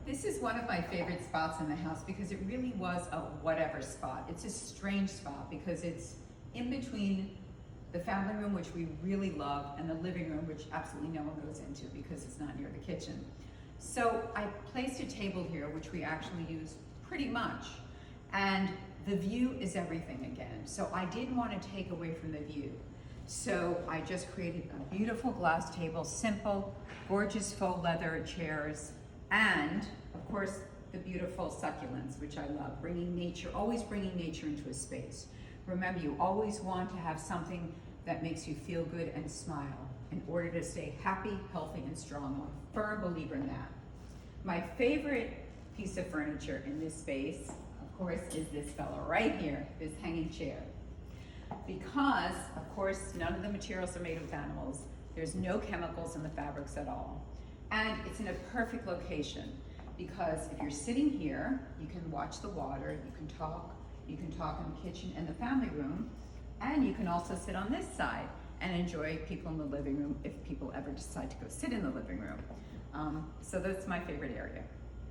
This is one of my favorite spots in the house because it really was a whatever spot. It's a strange spot because it's in between the family room, which we really love, and the living room, which absolutely no one goes into because it's not near the kitchen. So I placed a table here, which we actually use pretty much, and the view is everything again. So I didn't want to take away from the view. So I just created a beautiful glass table, simple, gorgeous faux leather chairs, and of course the beautiful succulents, which I love, bringing nature, always bringing nature into a space. Remember, you always want to have something that makes you feel good and smile in order to stay happy, healthy, and strong. I'm a firm believer in that. My favorite piece of furniture in this space, of course, is this fellow right here, this hanging chair. Because, of course, none of the materials are made with animals. There's no chemicals in the fabrics at all. And it's in a perfect location because if you're sitting here, you can watch the water, you can talk in the kitchen and the family room, and you can also sit on this side and enjoy people in the living room if people ever decide to go sit in the living room. So that's my favorite area.